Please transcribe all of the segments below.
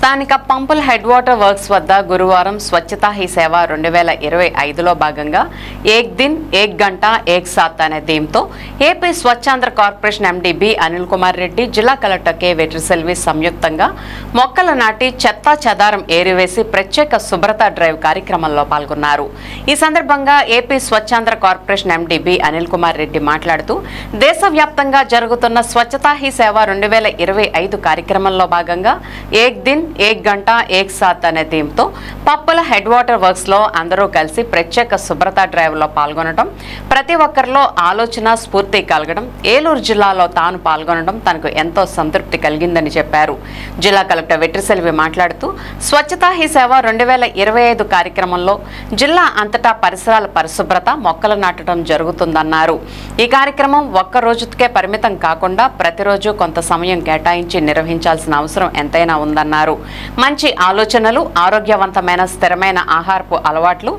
స్థానిక పంపుల్ head water works వద్ద గురువారం స్వచ్ఛతా హీ సేవ 2025లో భాగంగా ఏక్ దిన్ ఏక్ గంట ఏక్ సాత్ అనే థీమ్తో AP Swachhandhra corporation MD B Anil Kumar Reddy, జిల్లా కలెక్టర్ కె వెట్రిసెల్వి సంయుక్తంగా మొక్కలు నాటి చెత్తా చెదారం ఏరివేసి ప్రత్యేక శుభ్రత డ్రైవ్ కార్యక్రమంలో పాల్గొన్నారు. ఈ సందర్భంగా AP Swachhandhra corporation MD B Anil Kumar Reddy మాట్లాడుతూ దేశవ్యాప్తంగా జరుగుతున్న స్వచ్ఛతా హీ సేవ 2025 కార్యక్రమంలో భాగంగా ఏక్ దిన్ ఏక్ గంట ఏక్ సాత్ అనే థీమ్తో పప్పుల హెడ్ వాటర్ వర్క్స్ లో అందరూ కలిసి ప్రత్యేక శుభ్రత డ్రైవ్ లో పాల్గొనడం, ప్రతి ఒక్కరిలో ఆలోచన స్ఫూర్తి కలగడం, ఏలూరు జిల్లాలో తాను పాల్గొనడం తనకు ఎంతో సంతృప్తి కలిగిందని చెప్పారు. జిల్లా కలెక్టర్ వెట్రిసెల్వి మాట్లాడుతూ స్వచ్ఛతా హీ సేవ 2025 కార్యక్రమంలో జిల్లా అంతటా పరిసరాల పరిశుభ్రత, మొక్కలు నాటడం జరుగుతుందన్నారు. ఈ కార్యక్రమం ఒక్క రోజుకే పరిమితం కాకుండా ప్రతిరోజు కొంత సమయం కేటాయించి నిర్వహించాల్సిన అవసరం ఎంతైనా ఉందన్నారు. మంచి ఆలోచనలు, ఆరోగ్యవంతమైన స్థిరమైన ఆహారపు అలవాట్లు,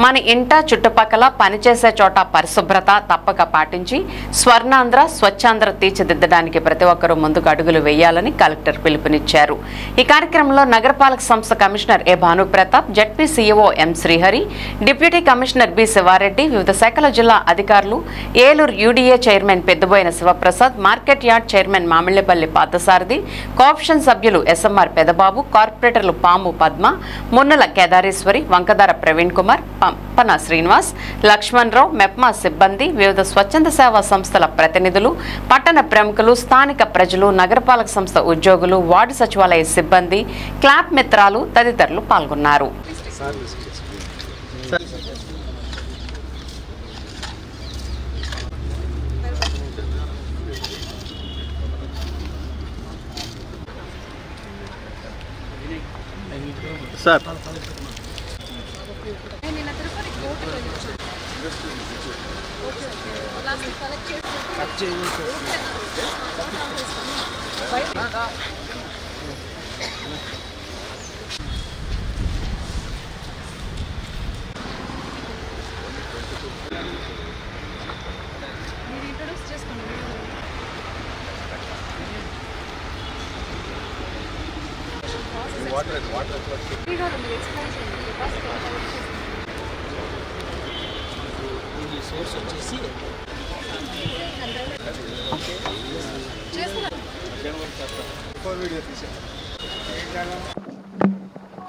మన ఇంట చుట్టుపక్కల పనిచేసే చోట పరిశుభ్రత తప్పక పాటించి స్వర్ణాంధ్ర, స్వచ్ఛాంధ్ర తీర్చిదిద్దడానికి ప్రతి ఒక్కరూ ముందుకు అడుగులు వేయాలని కలెక్టర్ పిలుపునిచ్చారు. ఈ కార్యక్రమంలో నగరపాలక సంస్థ commissioner A Bhanuprathap, ZP CEO M Srihari, deputy commissioner B Sivareddy, వివిధ శాఖల జిల్లా అధికారులు, Eluru UDA chairman Peddiboina Sivaprasad, market yard chairman Mamillapalli Parthasarathi, cooption సభ్యులు ఎస్ఎంఆర్ పెదబాబు, కార్పొరేటర్లు పాము పద్మ, మున్నల కేదారేశ్వరి, వంకదార ప్రవీణ్ కుమార్, పంపన శ్రీనివాస్, లక్ష్మణ్ రావు, మెప్మా సిబ్బంది, వివిధ స్వచ్ఛంద సేవా సంస్థల ప్రతినిధులు, పట్టణ ప్రముఖులు, స్థానిక ప్రజలు, నగరపాలక సంస్థ ఉద్యోగులు, వార్డు సచివాలయ సిబ్బంది, క్లాబ్ మిత్రాలు తదితరులు పాల్గొన్నారు. సార్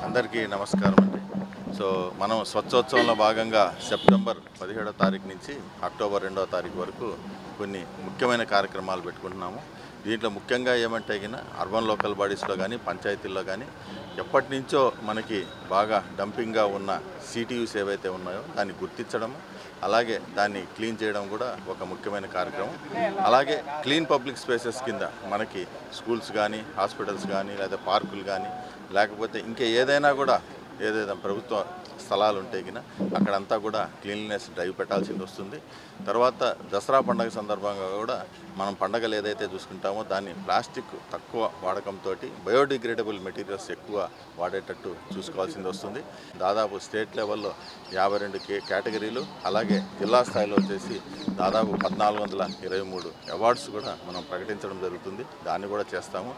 అందరికీ నమస్కారం అండి. సో మనం స్వచ్ఛోత్సవంలో భాగంగా సెప్టెంబర్ 17వ తారీఖు నుంచి అక్టోబర్ 2వ తారీఖు వరకు కొన్ని ముఖ్యమైన కార్యక్రమాలు పెట్టుకుంటున్నాము. దీంట్లో ముఖ్యంగా ఏమంటే అర్బన్ లోకల్ బాడీస్లో కానీ పంచాయతీల్లో కానీ ఎప్పటి నుంచో మనకి బాగా డంపింగ్గా ఉన్న సిటీయూస్ ఏవైతే ఉన్నాయో దాన్ని గుర్తించడం, అలాగే దాన్ని క్లీన్ చేయడం కూడా ఒక ముఖ్యమైన కార్యక్రమం. అలాగే క్లీన్ పబ్లిక్ స్పేసెస్ కింద మనకి స్కూల్స్ కానీ, హాస్పిటల్స్ కానీ, లేదా పార్కులు కానీ, లేకపోతే ఇంకా ఏదైనా కూడా ఏదైనా ప్రభుత్వ స్థలాలు ఉంటే అక్కడంతా కూడా క్లీన్లీనెస్ డ్రైవ్ పెట్టాల్సింది వస్తుంది. తర్వాత దసరా పండుగ సందర్భంగా కూడా మనం పండుగలు ఏదైతే చూసుకుంటామో దాన్ని ప్లాస్టిక్ తక్కువ వాడకంతో బయోడిగ్రేడబుల్ మెటీరియల్స్ ఎక్కువ వాడేటట్టు చూసుకోవాల్సింది వస్తుంది. దాదాపు స్టేట్ లెవెల్లో 52 కేటగిరీలు, అలాగే జిల్లా స్థాయిలో వచ్చేసి దాదాపు 1423 అవార్డ్స్ కూడా మనం ప్రకటించడం జరుగుతుంది. దాన్ని కూడా చేస్తాము.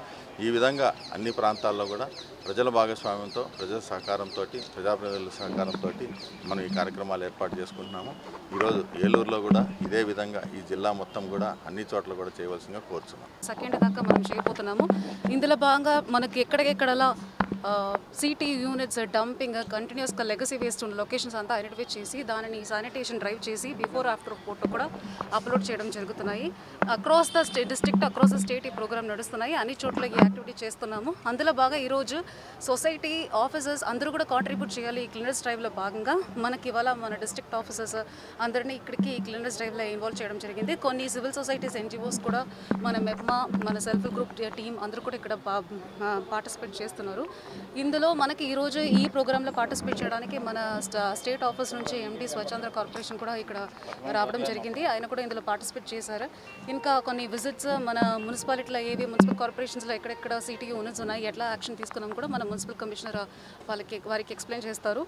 ఈ విధంగా అన్ని ప్రాంతాల్లో కూడా ప్రజల భాగస్వామ్యంతో, ప్రజల సహకారంతో, ప్రజాప్రతినిధుల సహకారంతో మనం ఈ కార్యక్రమాలు ఏర్పాటు చేసుకుంటున్నాము. ఈరోజు ఏలూరులో కూడా ఇదే విధంగా ఈ జిల్లా మొత్తం కూడా అన్ని చోట్ల కూడా చేయవలసిందిగా కోరుతున్నాం. సెకండ్ దాకా మనం చేయబోతున్నాము. ఇందులో భాగంగా మనకి ఎక్కడెక్కడలా సిటీ యూనిట్స్ డంపింగ్, కంటిన్యూస్గా లెగసీ వేస్ట్ ఉన్న లొకేషన్స్ అంతా ఐడెంటిఫై చేసి దానిని శానిటేషన్ డ్రైవ్ చేసి బిఫోర్ ఆఫ్టర్ ఫోటో కూడా అప్లోడ్ చేయడం జరుగుతున్నాయి. Across the district, across the state ఈ ప్రోగ్రామ్ నడుస్తున్నాయి. అన్ని చోట్ల ఈ యాక్టివిటీ చేస్తున్నాము. అందులో బాగా ఈరోజు సొసైటీ ఆఫీసర్స్ అందరూ కూడా కాంట్రిబ్యూట్ చేయాలి. ఈ క్లీనర్స్ డ్రైవ్లో భాగంగా మనకి ఇవాళ మన డిస్ట్రిక్ట్ ఆఫీసర్స్ అందరినీ ఇక్కడికి ఈ క్లీనర్స్ డ్రైవ్లో ఇన్వాల్వ్ చేయడం జరిగింది. కొన్ని సివిల్ సొసైటీస్, ఎన్జిఓస్ కూడా, మన మెప్మా, మన సెల్ఫ్ గ్రూప్ టీం అందరూ కూడా ఇక్కడ పార్టిసిపేట్ చేస్తున్నారు. ఇందులో మనకి ఈరోజు ఈ ప్రోగ్రాంలో పార్టిసిపేట్ చేయడానికి మన స్టేట్ ఆఫీస్ నుంచి ఎండి స్వచ్ఛాంధ్ర కార్పొరేషన్ కూడా ఇక్కడ రావడం జరిగింది. ఆయన కూడా ఇందులో పార్టిసిపేట్ చేశారు. ఇంకా కొన్ని విజిట్స్ మన మున్సిపాలిటీలో ఏవి మున్సిపల్ కార్పొరేషన్స్లో ఎక్కడెక్కడ సిటీ యూనిట్స్ ఉన్నాయి, ఎట్లా యాక్షన్ తీసుకున్నాం కూడా మన మున్సిపల్ కమిషనర్ వారికి ఎక్స్ప్లెయిన్ చేస్తారు.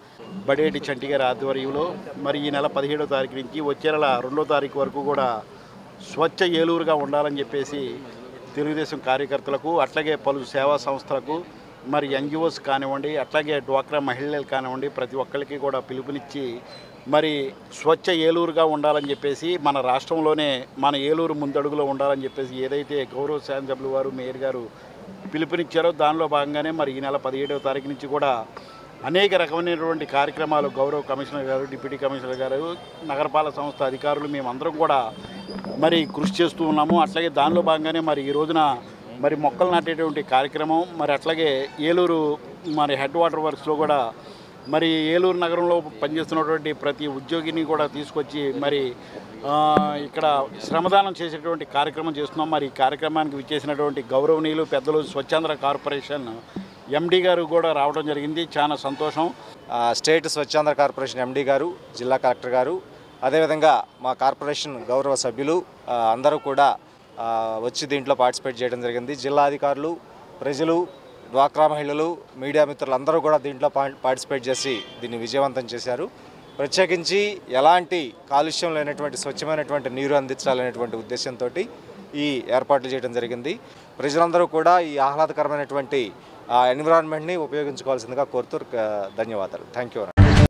బడేటి చంటి గారి ఆధ్వర్యంలో మరి ఈ నెల 17వ తారీఖు నుంచి వచ్చే నెల 2వ తారీఖు వరకు కూడా స్వచ్ఛ ఏలూరుగా ఉండాలని చెప్పేసి తెలుగుదేశం కార్యకర్తలకు, అట్లాగే పలు సేవా సంస్థలకు, మరి ఎన్జిఓస్ కానివ్వండి, అట్లాగే డ్వాక్రా మహిళలు కానివ్వండి, ప్రతి ఒక్కరికి కూడా పిలుపునిచ్చి మరి స్వచ్ఛ ఏలూరుగా ఉండాలని చెప్పేసి, మన రాష్ట్రంలోనే మన ఏలూరు ముందడుగులో ఉండాలని చెప్పేసి ఏదైతే గౌరవ శాసనసభ్యులు వారు మేయర్ గారు పిలుపునిచ్చారో దానిలో భాగంగానే మరి ఈ నెల 17వ తారీఖు నుంచి కూడా అనేక రకమైనటువంటి కార్యక్రమాలు గౌరవ కమిషనర్ గారు, డిప్యూటీ కమిషనర్ గారు, నగరపాలక సంస్థ అధికారులు మేమందరం కూడా మరి కృషి చేస్తూ ఉన్నాము. అట్లాగే దానిలో భాగంగానే మరి ఈ రోజున మరి మొక్కలు నాటేటువంటి కార్యక్రమం, మరి అట్లాగే ఏలూరు మరి హెడ్ వాటర్ వర్క్స్లో కూడా మరి ఏలూరు నగరంలో పనిచేస్తున్నటువంటి ప్రతి ఉద్యోగిని కూడా తీసుకొచ్చి మరి ఇక్కడ శ్రమదానం చేసేటువంటి కార్యక్రమం చేస్తున్నాం. మరి ఈ కార్యక్రమానికి విచ్చేసినటువంటి గౌరవనీయులు పెద్దలు స్వచ్ఛాంధ్ర కార్పొరేషన్ ఎండి గారు కూడా రావడం జరిగింది. చాలా సంతోషం. స్టేట్ స్వచ్ఛాంధ్ర కార్పొరేషన్ ఎండి గారు, జిల్లా కలెక్టర్ గారు, అదేవిధంగా మా కార్పొరేషన్ గౌరవ సభ్యులు అందరూ కూడా వచ్చి దీంట్లో పార్టిసిపేట్ చేయడం జరిగింది. జిల్లా అధికారులు, ప్రజలు, డ్వాక్రా మహిళలు, మీడియా మిత్రులు అందరూ కూడా దీంట్లో పార్టిసిపేట్ చేసి దీన్ని విజయవంతం చేశారు. ప్రత్యేకించి ఎలాంటి కాలుష్యం లేనటువంటి స్వచ్ఛమైనటువంటి నీరు అందించాలనేటువంటి ఉద్దేశంతో ఈ ఏర్పాట్లు చేయడం జరిగింది. ప్రజలందరూ కూడా ఈ ఆహ్లాదకరమైనటువంటి ఎన్విరాన్మెంట్ని ఉపయోగించుకోవాల్సిందిగా కోరుతూ ధన్యవాదాలు. Thank you.